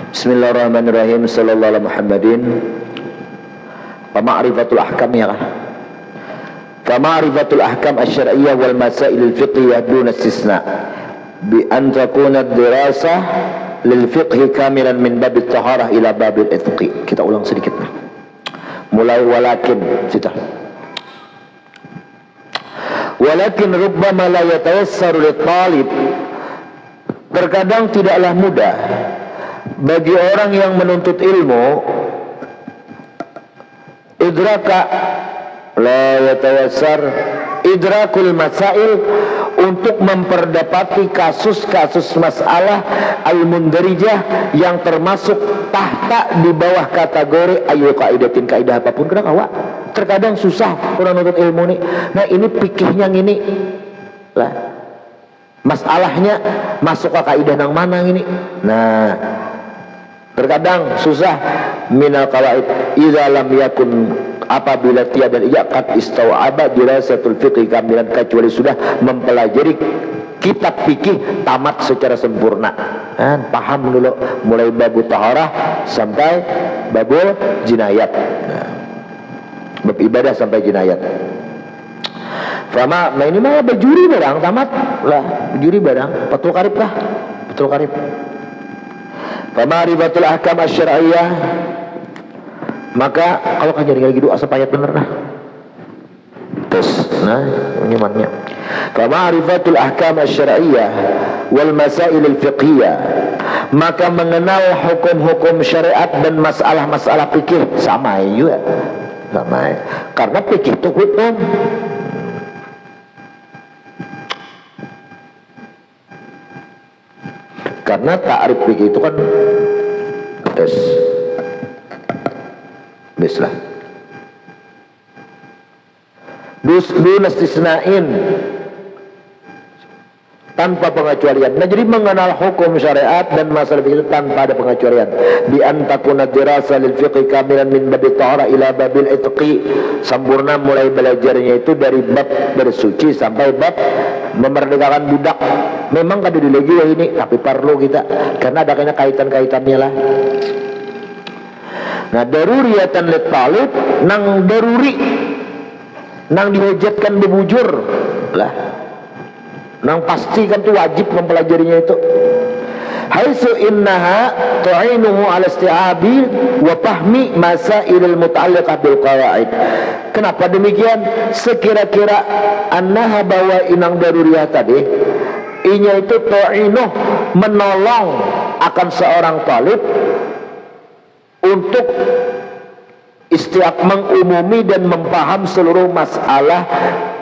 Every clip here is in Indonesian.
Bismillahirrahmanirrahim. Sallallahu alaihi Muhammadin. Ma'rifatul ahkam ya kan? Ma'rifatul ahkam asy-syar'iyyah wal masail al-fiqhiyyah duna istisna bi an takuna ad-dirasah lil fiqhi kamilan min bab at-taharah ila bab al-ithqi. Kita ulang sedikit nah. Mulai walakin kita. Walakin rubbama la yatayassaru lit-talib. Terkadang tidaklah mudah bagi orang yang menuntut ilmu idraka la yatawassar idrakul masail untuk memperdapati kasus-kasus masalah al-mundarijah yang termasuk tahta di bawah kategori ayu kaidatin kaidah apapun. Kenapa? Terkadang susah orang menuntut ilmu nih. Nah ini fikihnya gini lah, masalahnya masuk ke kaidah yang mana ini. Nah terkadang susah minal qawaid idza lam yakun, apabila tiada yaqat istawaba dirasatul fiqh kamilan, kecuali sudah mempelajari kitab fikih tamat secara sempurna. Paham dulu mulai babul taharah sampai babul jinayat. Bab ibadah sampai jinayat. Fama ini mah bejuri barang tamat lah, bejuri barang betul karib lah, betul karib. Ma'rifatul ahkam asy-syar'iyyah, maka kalau kan jadi gitu asal payat bener nah. Terus nah nyamannya. Ma'rifatul ahkam asy-syar'iyyah wal masail al-fiqhiyyah, maka mengenal hukum-hukum syariat dan masalah-masalah fikih sama juga. Sama. Karena fikih itu hukum. Karena ta'rif fikih itu kan bislah duna istisnain, tanpa pengecualian. Nah jadi mengenal hukum syariat dan masalah fikih itu tanpa ada pengecualian. Bi an takuna dirasa lil fiqh kamilan min babi tahara ila babil itqi, sempurna mulai belajarnya itu dari bab bersuci sampai bab memerdekakan budak. Memang kada dilegi ya ini, tapi perlu kita karena ada kaitan-kaitannya lah. Nah daruriyatan lit talib, nang daruri nang dihajatkan bebujur lah, nang pasti kan tuh wajib mempelajarinya itu. Haitsu innaha tu'inuhu 'ala isti'abi wa fahmi masailil muta'alliqah bil qawaid. Kenapa demikian? Sekira-kira annaha bahwa inang daruriyah tadi inya itu tu'inuh, menolong akan seorang talib untuk mengumumi dan mempaham seluruh masalah,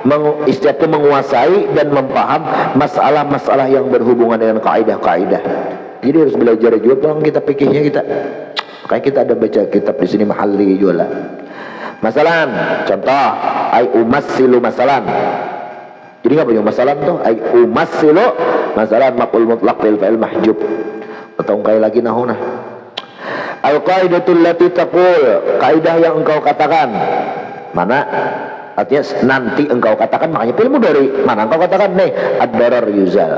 menguasai dan mempaham masalah-masalah yang berhubungan dengan kaidah-kaidah. Jadi harus belajar juga bang kita fikihnya kita. Kayak kita ada baca kitab di sini mahalli juga lah. Masalan, contoh ai umassilu masalan. Jadi apa yang masalan tuh? Ai umassilu masalan maqul mutlaq fil fa'il mahjub. Atau kayak lagi nahuna. Al-qaidatul lati taqul, kaidah yang engkau katakan. Mana? Artinya nanti engkau katakan, makanya ilmu dari mana engkau katakan nih ad-darar yuzal.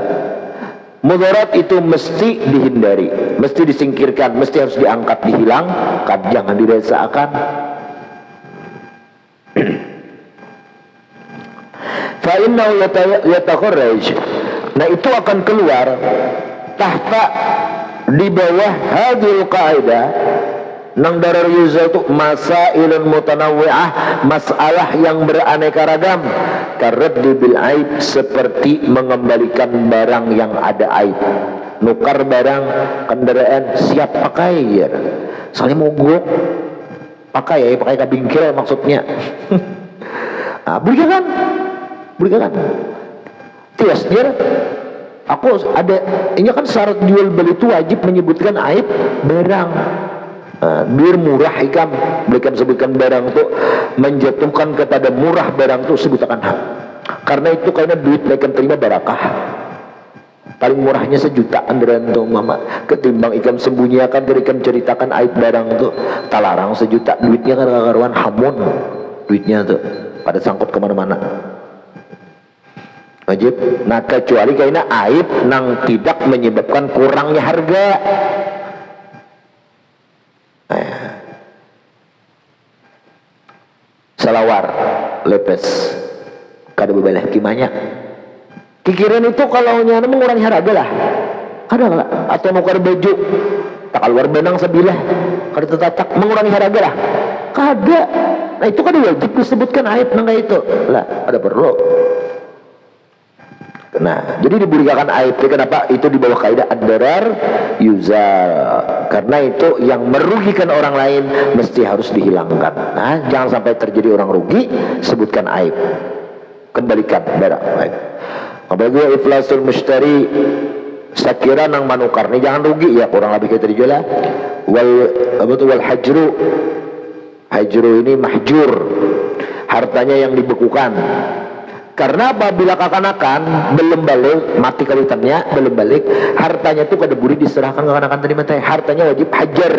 Mudarat itu mesti dihindari, mesti disingkirkan, mesti harus diangkat, dihilangkan, jangan dirasakan. Fa innahu yatakharraj. Nah itu akan keluar tahta di bawah hadil kaidah nang darar yuzal itu masailun mutanawwi'ah, masalah yang beraneka ragam, karaddi bil aib, seperti mengembalikan barang yang ada aib. Nukar barang kendaraan siap pakai ya, soalnya mogok pakai ya, pakai kabingkil maksudnya. Nah, belikan tias dia. Aku ada, ini kan syarat jual beli itu wajib menyebutkan aib barang. Biar murah ikam, belikan sebutkan barang itu menjatuhkan kepada murah barang itu sebutkan hak. Karena itu karena duit belikan terima barakah. Paling murahnya sejutaan berantung mama. Ketimbang ikam sembunyikan berikan ceritakan aib barang itu talarang sejuta, duitnya kan karuan hamun duitnya tuh pada sangkut kemana-mana. Wajib. Nah kecuali kayaknya aib nang tidak menyebabkan kurangnya harga. salawar lepes kada bebelah kimanya kikiran itu kalau nyana mengurangi harga lah kada lah atau mau kada baju tak keluar benang sebilah kada tetatak mengurangi harga lah kada. Nah itu kada wajib disebutkan aib nangga itu lah ada perlu. Nah jadi diberikan aib kenapa itu di bawah kaidah ad-darar yuzal karena itu yang merugikan orang lain mesti harus dihilangkan. Nah jangan sampai terjadi orang rugi sebutkan aib kembalikan darah baik. Apabila iflasul mushtari sakira nang manukar nih jangan rugi ya kurang lebih kita dijual wal hajru ini mahjur hartanya yang dibekukan. Karena apabila kekanakan belum balik mati kalitannya belum balik hartanya itu kada boleh diserahkan ke kekanakan tadi mati hartanya wajib hajar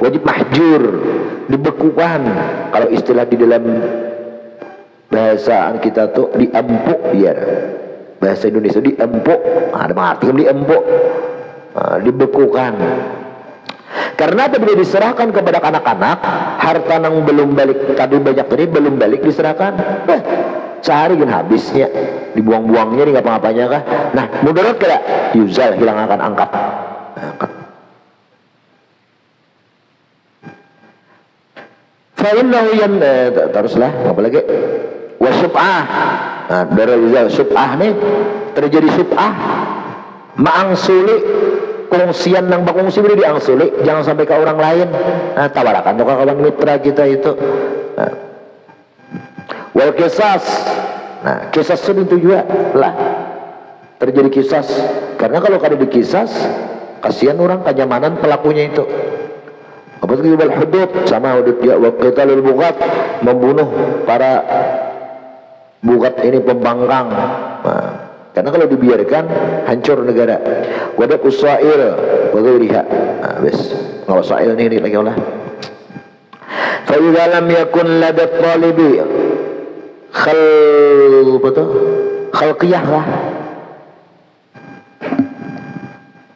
wajib mahjur dibekukan. Kalau istilah di dalam bahasaan kita tuh diempuk ya bahasa Indonesia diempuk ada mengartikan diempuk dibekukan. Karena apabila diserahkan kepada anak-anak harta yang belum balik tadi banyak tadi belum balik diserahkan sehari kan habisnya dibuang-buangnya di ngapa-ngapanya kah. Nah mudarat kada yuzal hilang akan angkat fa'innahu yan teruslah apa lagi wa syub'ah. Nah dari yuzal syub'ah nih terjadi syub'ah ma'angsuli kongsian nang bakongsi boleh diangsuli jangan sampai ke orang lain. Nah tawarakan tuh kawan mitra kita itu wal kisas. Nah kisas itu juga lah terjadi kisas karena kalau kada dikisas kasihan orang kenyamanan pelakunya itu. Apa itu wal hudud sama hudud dia wa qitalul bughat membunuh para bughat ini pembangkang. Nah, karena kalau dibiarkan hancur negara. Wadak usail wagairiha. Nah bes nggak usail nih lagi lah. Fa idza lam yakun ladat talibi khalqiyah lah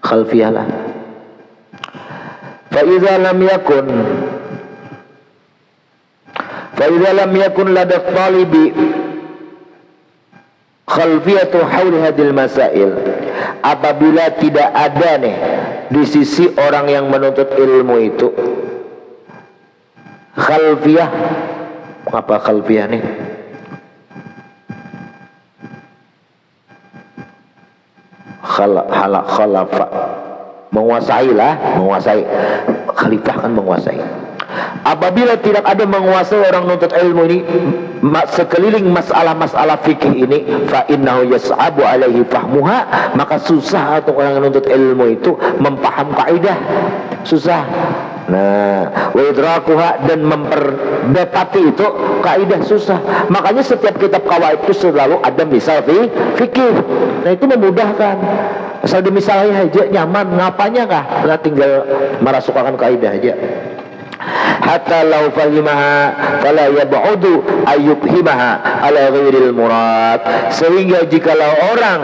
khalfiyah lah. Fa idza lam yakun ladat talibi khalfiyatu haul hadil masail apabila tidak ada nih di sisi orang yang menuntut ilmu itu khalfiyah. Apa khalfiyah nih? Khalafa menguasai lah menguasai khalifah kan menguasai. Apabila tidak ada menguasai orang nuntut ilmu ini sekeliling masalah-masalah fikih ini fa innahu yas'abu alaihi fahmuha maka susah untuk orang nuntut ilmu itu mempaham kaidah susah. Nah wa idrakuha dan memperdapati itu kaidah susah. Makanya setiap kitab kawaid itu selalu ada misal fikih. Nah itu memudahkan asal di misalnya aja nyaman ngapanya kah lah tinggal merasukkan kaidah aja. Hatta law fahimaha fala yab'udu ayyubhimaha ala ghairil murad. Sehingga jikalau orang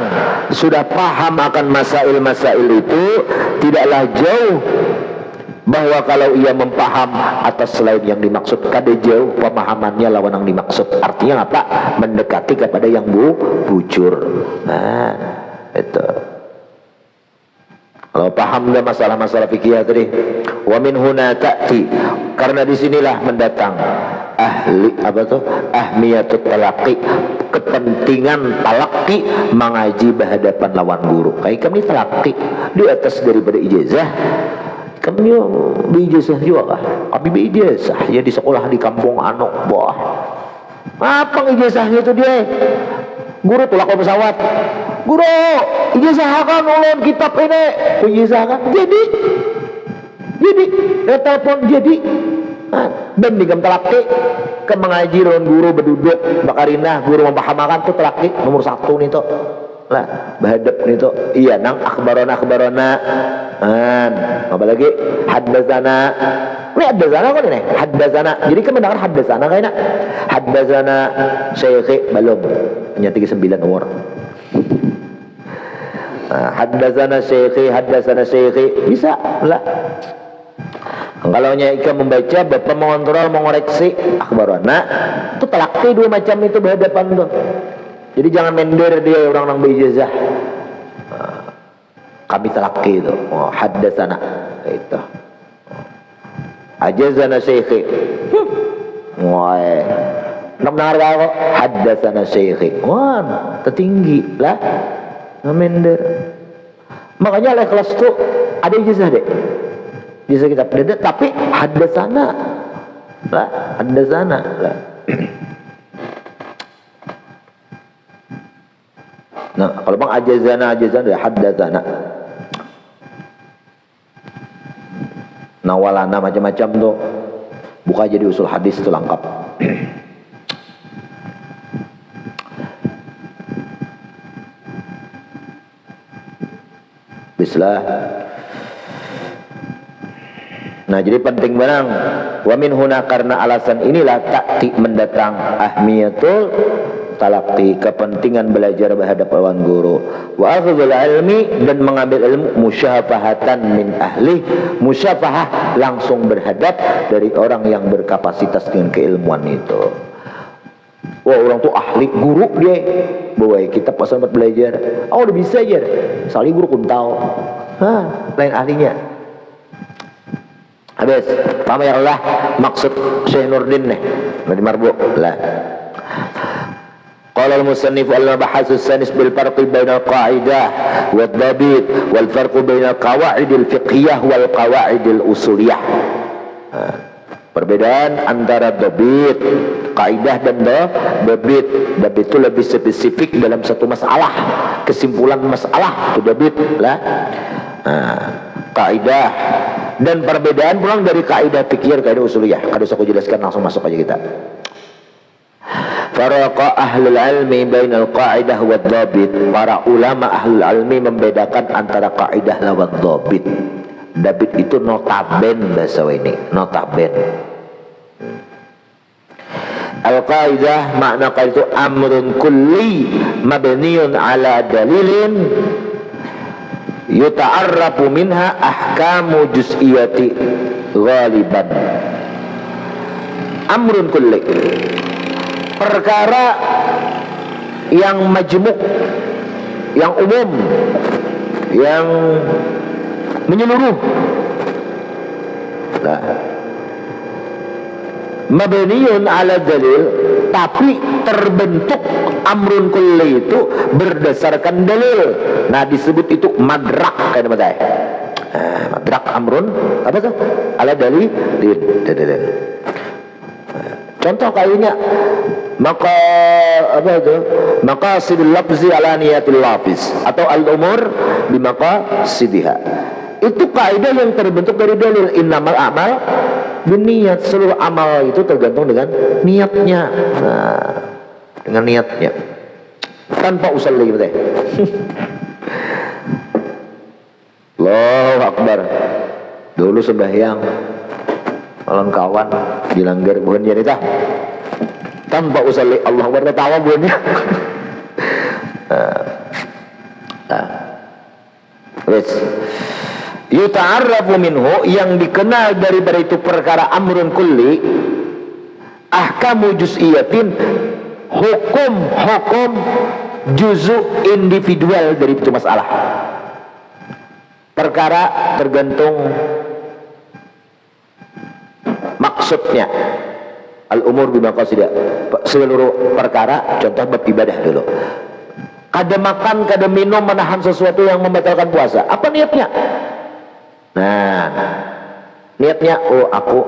sudah paham akan masail-masail itu tidaklah jauh bahwa kalau ia mempaham atas selain yang dimaksud kada jauh pemahamannya lawan yang dimaksud. Artinya apa? Mendekati kepada yang bujur. Nah itu kalau paham dah masalah-masalah fikih tadi. Wa min huna ta'ti karena disinilah mendatang ahli apa tuh ahmiyatut talaqi kepentingan talaqi mengaji berhadapan lawan guru. Kayak kami talaqi di atas daripada ijazah. Kami ijazah juga kah? Kami ijazah ya di sekolah di kampung Anok boh. Apa ijazahnya itu dia? Guru tulak pesawat. Guru, ijazahkan ulun kitab ini. Ijazahkan jadi telepon jadi. Dan digam telaki ke mengaji lawan guru berduduk bakarinah guru memahamakan tuh telaki nomor 1 nih tuh. Lah bahadap nih tuh. Iya nang akhbarona apa lagi haddatsana. Ini haddatsana kan ini haddatsana. Jadi kan mendengar haddatsana kayaknya haddatsana syekh belum hanya 39 umur. Haddatsana syekh bisa lah. Kalau Ika membaca, bapak mengontrol, mengoreksi akhbarana, itu talaki dua macam itu berhadapan tuh. Jadi jangan mender dia orang nang berijazah. Kami talaki itu, oh, haddatsana itu. Ajazana syekhi. Wah, nak dengar kau haddatsana syekhi. Wah, tertinggi lah. Mender. Makanya oleh kelas itu ada ijazah deh. Ijazah kitab dada, tapi haddatsana lah, haddatsana lah. Nah, kalau bang ajazana haddatsana. Nawalana macam-macam tuh. Buka jadi usul hadis itu lengkap. Bismillah. Nah, jadi penting barang. Wa min huna, karena alasan inilah takti mendatang ahmiyatul talaqi, kepentingan belajar berhadapan lawan guru. Wa akhdhul ilmi, dan mengambil ilmu musyafahatan min ahli, musyafahah langsung berhadap dari orang yang berkapasitas dengan keilmuan itu. Wah, orang tuh ahli guru dia. Bawa kita pas sempat belajar. Oh, udah bisa aja. Sekali guru kuntau. Lain ahlinya. Habis, paham ya Allah maksud Syekh Nurdin nih. Dari Marbu lah. Qala al-musannif al-mabahats as-sanis bil farqi baina al-qa'idah wa ad-dabit wal farqu baina al-qawa'id al-fiqhiyah wal qawa'id al-usuliyah. Perbedaan antara dabit, kaidah dan dabit. Dabit itu lebih spesifik dalam satu masalah, kesimpulan masalah itu dabit lah. Kaidah dan perbedaan pulang dari kaidah fikih, kaidah usuliyah. Kalau aku jelaskan langsung masuk aja kita. Faraqa ahlul ilmi bainal qaidah wad dhabit. Para ulama ahlul ilmi membedakan antara kaidah lawan dhabit. Dhabit itu notaben bahasa ini, notaben. Al-qaidah makna kaidah itu amrun kulli mabniun ala dalilin yuta'arrafu minha ahkamu juz'iyati ghaliban. Amrun kulli, perkara yang majmuk, yang umum, yang menyeluruh. Nah, mabniun ala dalil, tapi terbentuk amrun kulli itu berdasarkan dalil. Nah, disebut itu madrak, kayak nama saya. Madrak amrun apa tuh? Ala dalil. Contoh kayaknya maka apa itu? Maqasidul lafzi ala niyatil lafz, atau al-umur bimaqasidiha. Itu kaidah yang terbentuk dari dalil. Innamal a'mal binniyat, seluruh amal itu tergantung dengan niatnya. Nah, dengan niatnya. Tanpa usul lagi betul. Allahu Akbar. Dulu sembahyang malam kawan dilanggar bukan jadi tah. Tanpa usul Allah bertawa bukannya. Wes. Yuta'arrafu minhu, yang dikenal daripada itu perkara amrun kulli, ahkamu juz'iyatin, hukum juzu individual dari itu masalah. Perkara tergantung maksudnya. Al-umur bimaqasidiha, seluruh perkara. Contoh bab ibadah dulu. Kada makan, kada minum, menahan sesuatu yang membatalkan puasa. Apa niatnya? Nah, niatnya, oh aku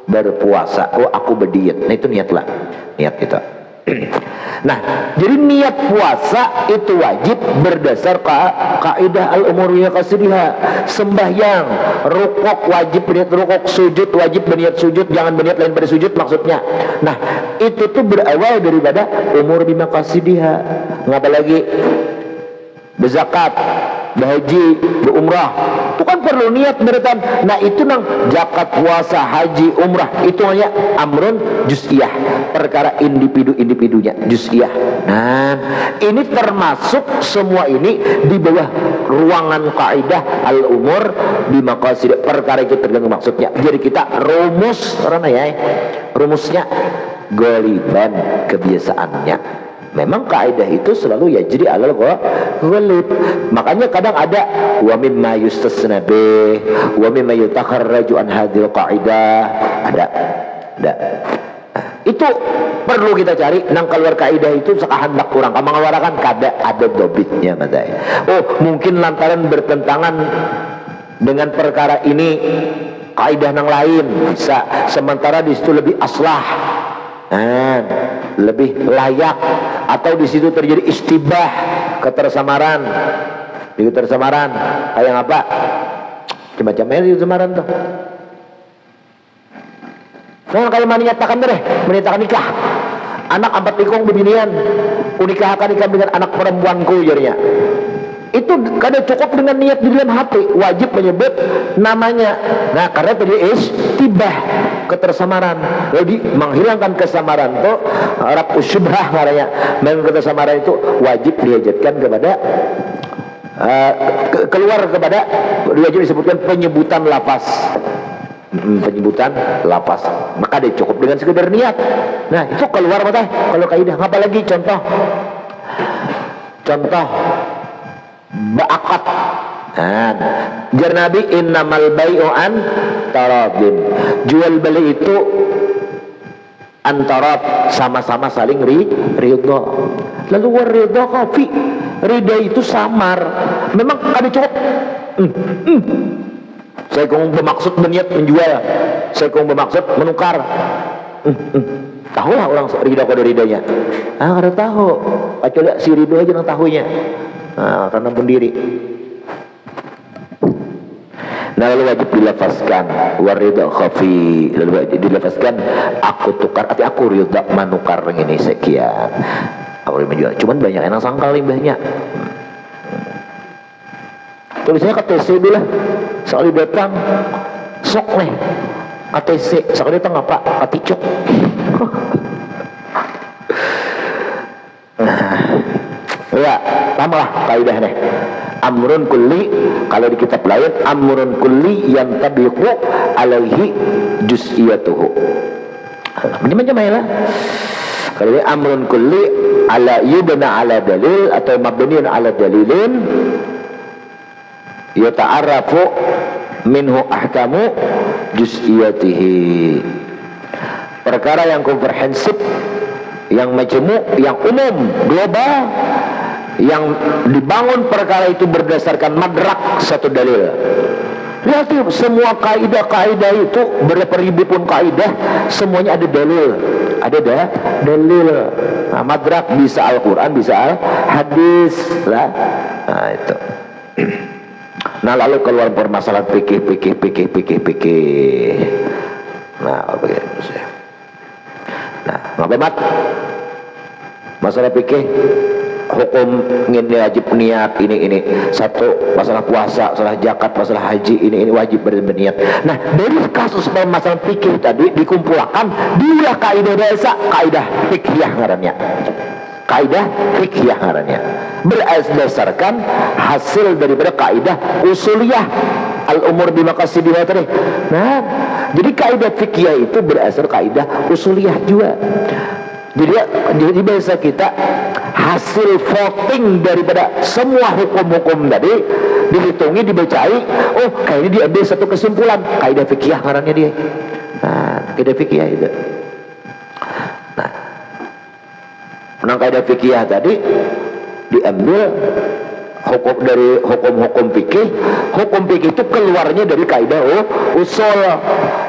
berpuasa, oh aku berdiet. Nah, itu niatlah, niat kita. Nah, jadi niat puasa itu wajib berdasar kaidah al-umur bimaqasidiha. Sembahyang, rukuk wajib berniat rukuk, sujud wajib berniat sujud, jangan berniat lain pada sujud maksudnya. Nah, itu tuh berawal daripada umur bimaqasidiha. Ngapa lagi? Berzakat, berhaji, berumrah, itu kan perlu niat beretan. Nah itu nang zakat, puasa, haji, umrah itu hanya amrun juz'iyah, perkara individu-individunya juz'iyah. Nah ini termasuk semua ini di bawah ruangan kaidah al-umur di maqasid, perkara itu tergantung maksudnya. Jadi kita rumus karena ya rumusnya goliban, kebiasaannya. Memang kaidah itu selalu ya jadi alal ghalib. Makanya kadang ada wa mimma yustasna bih wa mimma yutakharraju an hadhil qaidah. Ada. Itu perlu kita cari nang keluar kaidah itu sakahandak kurang mengawarakan kada ada dobitnya matanya. Oh, mungkin lantaran bertentangan dengan perkara ini kaidah nang lain bisa, sementara di situ lebih aslah. Lebih layak, atau di situ terjadi istibah, ketersamaran. Di ketersamaran kayak apa? Macam-macam di ketersamaran tuh. Nah kalau menyatakan menyatakan nikah, anak 4 ikung bebinian, unikahkan nikah dengan anak perempuanku jadinya. Itu kada cukup dengan niat di dalam hati, wajib menyebut namanya. Nah karena tadi istibah, ketersamaran. Jadi menghilangkan kesamaran itu rafu syubhah namanya. Menghilangkan kesamaran itu wajib dihajatkan kepada keluar kepada, wajib disebutkan penyebutan lafaz. Penyebutan lafaz, maka dia cukup dengan sekedar niat. Nah itu keluar mata kalau kaidah. Apalagi contoh ba'akat. Jar Nabi innamal bai'u an taradin. Jual beli itu antara sama-sama saling ridha. Lalu waridha kafi, ridha itu samar. Memang ada cukup. Saya kong bermaksud berniat menjual, saya kong bermaksud menukar. Tahu lah orang ridha kode ridanya. Kada tahu. Kecuali si ridho aja yang tahunya. Karena pendiri. Nah lalu wajib dilafazkan waridha khafi, lalu wajib dilafazkan aku tukar, arti aku ridha menukar ini sekian. Aku menjual. Cuman banyak yang sangkal limbahnya. Tulisannya KTC dulu lah. Sekali datang sok nih KTC, sekali datang apa? Katicuk. Ya, tambahlah kaidah nih. Amrun kulli, kalau di kitab lain amrun kulli yang tabiqu alaihi juz'iyatuhu. Macam-macam ya lah. Kalau ini amrun kulli ala yubna ala dalil atau mabniun ala dalilin yata'arrafu minhu ahkamu juz'iyatihi. Perkara yang komprehensif, yang majmu', yang umum, global, yang dibangun perkara itu berdasarkan madrak satu dalil. Lihat semua kaidah-kaidah itu berapa ribu pun kaidah, semuanya ada dalil. Ada dalil. Nah, madrak bisa Al-Quran, bisa Al-Hadis lah. Nah itu. Nah lalu keluar permasalahan fikih. Nah begitu. Nah ngapain masalah fikih, hukum ini wajib niat ini satu, masalah puasa, masalah zakat, masalah haji ini wajib berniat. Nah dari kasus masalah fikih tadi dikumpulkan dia kaidah dasar, kaidah fikih ngarannya. Kaidah fikih ngarannya berdasarkan hasil daripada kaidah usuliyah al-umur bimaqasidiha tadi. Nah, jadi kaidah fikih itu berasal kaidah usuliyah juga. Jadi bahasa kita hasil voting daripada semua hukum-hukum tadi dihitungi, dibacai, oh kayaknya diambil satu kesimpulan, kaidah fikih ngarannya dia. Nah, kaidah fikih itu. Nah, menang kaidah fikih tadi diambil hukum dari hukum-hukum fikih. Hukum fikih itu keluarnya dari kaidah usul.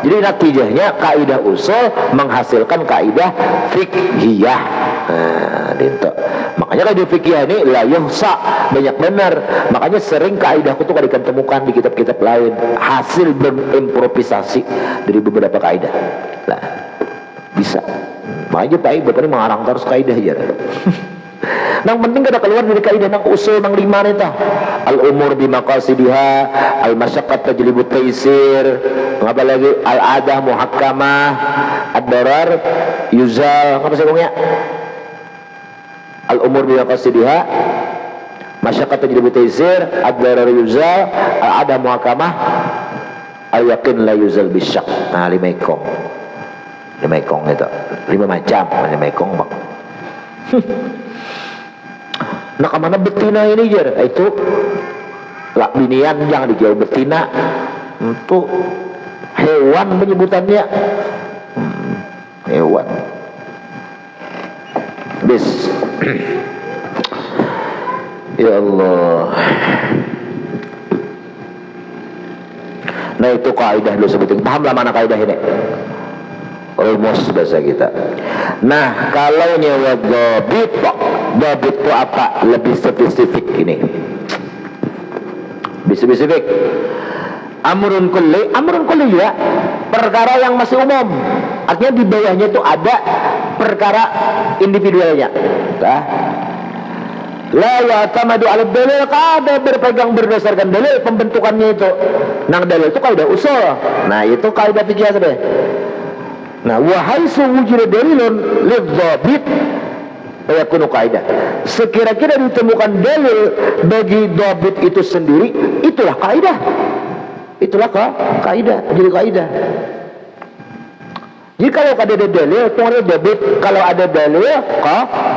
Jadi natijahnya kaidah usul menghasilkan kaidah fikhiyah. Nah, itu. Makanya kaidah fikhiyah ini la yuhsa, banyak benar. Makanya sering kaidah itu kada ditemukan di kitab-kitab lain, hasil berimprovisasi dari beberapa kaidah. Lah, bisa. Makanya Pak Ibu ini mengarang terus kaidah aja. Nang penting kada keluar dari kaidah nang usul nang 5 nita. Al umur bi maqasidiha, al masyaqqat tajlibu taysir, ngapa lagi al adah muhakkamah, ad-darar yuzal, ngapa sebelumnya? Al umur bi maqasidiha, masyaqqat tajlibu taysir, ad-darar yuzal, al adah muhakkamah, al yaqin la yuzal bisyak. Nah, 5 ekong. 5 ekong itu. 5 macam 5 ekong, Bang. Nah kemana betina ini jer? Itu lak binian yang dijauh betina. Itu hewan penyebutannya. Hewan. Bis. Ya Allah. Nah itu kaidah dulu sebutin. Paham lah mana kaidah ini? Almost bahasa kita. Nah kalau nyewa dobit, dobit itu apa? Lebih spesifik ini. Lebih spesifik. Amrun kulli ya, perkara yang masih umum. Artinya di bawahnya itu ada perkara individualnya. Nah, la ya'tamadu 'ala dalil, kada berpegang berdasarkan dalil pembentukannya itu. Nang dalil itu kaidah usul. Nah itu kaidah fikih sebenarnya. Nah, wahai sewujud dalilun lidzabit fayakunu kaidah. Sekira-kira ditemukan dalil bagi dhabit itu sendiri, itulah kaidah. Itulah kaidah, jadi kaidah. Jadi kalau ada dalil, itu namanya dhabit. Kalau ada dalil,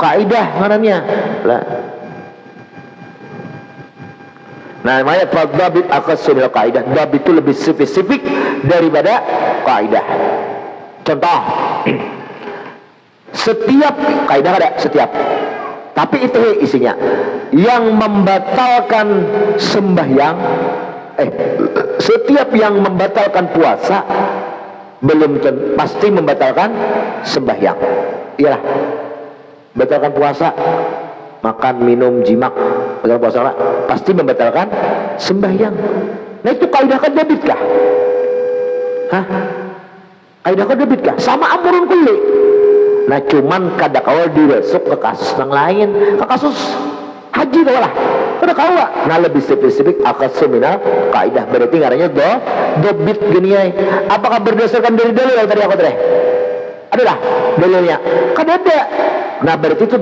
kaidah namanya. Lah. Nah, namanya fadzabit akhassu bil kaidah. Dhabit itu lebih spesifik daripada kaidah. Contoh, setiap kaidah ada setiap, tapi itu isinya yang membatalkan sembahyang, setiap yang membatalkan puasa belum pasti membatalkan sembahyang. Iyalah, batalkan puasa, makan, minum, jimak, batalkan puasa pasti membatalkan sembahyang. Nah itu kaidah kan dhabit kah? Hah? Kaidah dhabit kah? Sama amrun kulli. Nah cuman kada kawal diresuk ke kasus yang lain, ke kasus haji lah. Kada kawal. Nah lebih spesifik akhassu minal kaidah. Berarti ngarannya dhabit gini ay. Apakah berdasarkan dari dalil yang tadi aku tadi? Ada dah dalilnya. Kada ada. Nah berarti itu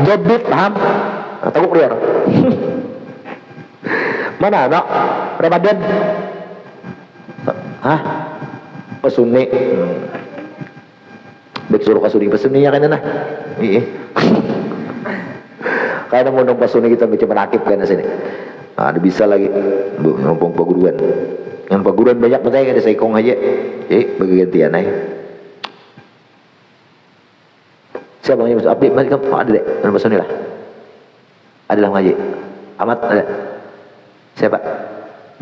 dhabit, paham? Nah, tahu keluar. Mana anak Ramadan? Hah? Pesuni. Baik suruh kasuni pesuni ya kan nah. Iya. Karena mau nong pesuni kita baca penakib kan sini. Ada bisa lagi. Bu, nombong paguruan. Yang paguruan banyak matanya ada saikong aja. Bagi gantian aja. Siapa yang masuk update? Mari kamu ada deh. Nong pesuni lah. Ada lah ngaji. Amat ada. Siapa?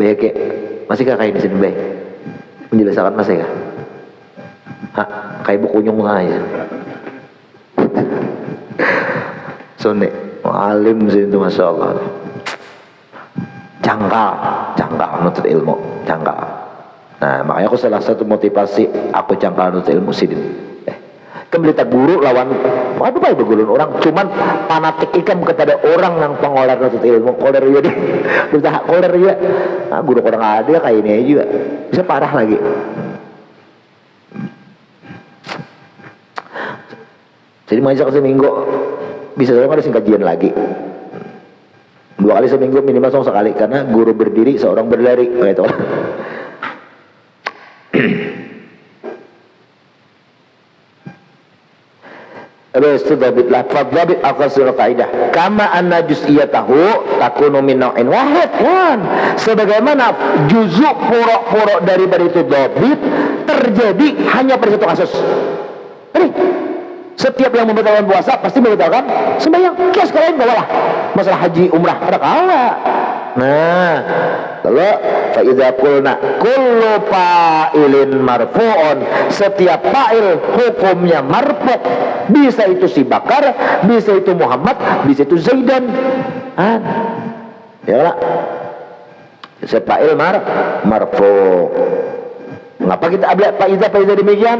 Bayake. Masih kakak ini sini bay. Menjelaskan masih kah? Hah? Kayak buku nyung aja. Sone, alim sih itu masya Allah. Cangkal nutut ilmu, cangkal. Nah makanya aku salah satu motivasi aku cangkal nutut ilmu sih. Kembali guru lawan, aduh baik begulun orang, cuman fanatik ikam kepada orang yang pengolah nutut ilmu, koler ya deh, udah koler ya. Nah, guru orang ada kayak ini juga, bisa parah lagi. Jadi masa seminggu bisa saja ada kajian lagi. 2 kali seminggu minimal sekali karena guru berdiri seorang berlari gitu. Terus itu dhabit lafaz dhabit akhassul kaidah kama anna juz'iyatahu takunu min nau'in wahid kan sebagaimana juzuk purok-purok daripada itu dhabit terjadi hanya pada satu kasus. Ini setiap yang membatalkan puasa pasti membatalkan sembahyang. Kias kalian bawalah masalah haji umrah ada kala. Nah lalu fa idza qulna kullu fa'ilin marfu'un, setiap fa'il hukumnya marfu', bisa itu si Bakar, bisa itu Muhammad, bisa itu Zaidan. Ya lah, fa'il marfu'. Mengapa kita ambil fa idza demikian?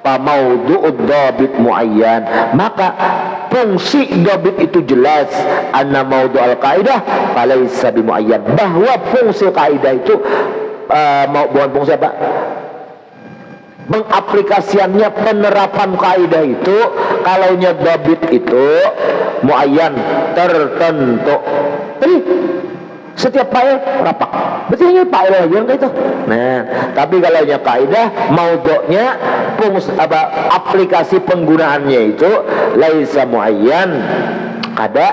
Fa maudu'ud dhabit muayyan, maka fungsi dobit itu jelas, anna maudhu al-qaidah falaysa bimuayyan, bahwa fungsi kaidah itu bukan fungsi apa, mengaplikasiannya, penerapan kaidah itu kalaunya dobit itu muayyan, tertentu. Jadi setiap fa'il rapak, berarti hanya fa'il aja yang itu. Nah, tapi kalau nya kaidah maudhu'nya aplikasi penggunaannya itu laisa muayyan, kada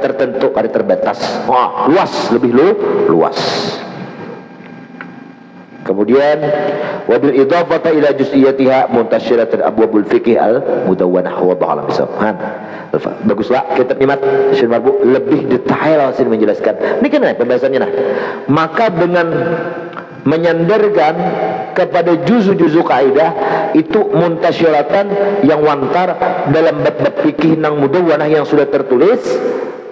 tertentu, kada terbatas. Wah, luas, lebih luas. Kemudian wabil idhafata ila juz'iyatiha muntasyiratan abwabul fiqh al mudawwanah wa ba'alam bisabhan. Baguslah kitab Nimat Syekh Marbu lebih detail sini menjelaskan. Ini kan pembahasannya nah. Maka dengan menyandarkan kepada juzu-juzu kaidah itu muntasyiratan yang wantar dalam bab-bab fikih nang mudawwanah yang sudah tertulis,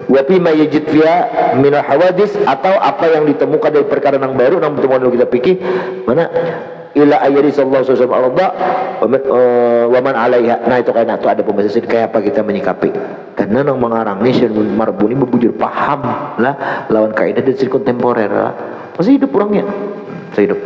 wa fi ma yajid fiha min hawadis, atau apa yang ditemukan dari perkara yang baru yang ditemukan dalam kitab fikih mana ila ayati sallallahu alaihi wasallam wa man alaiha. Nah itu kayak itu ada pembahasan kayak apa kita menyikapi, karena nang mengarang nih Syekh Marbuni bebujur paham lah lawan kaidah dan siri kontemporer lah. Masih hidup orangnya, masih hidup.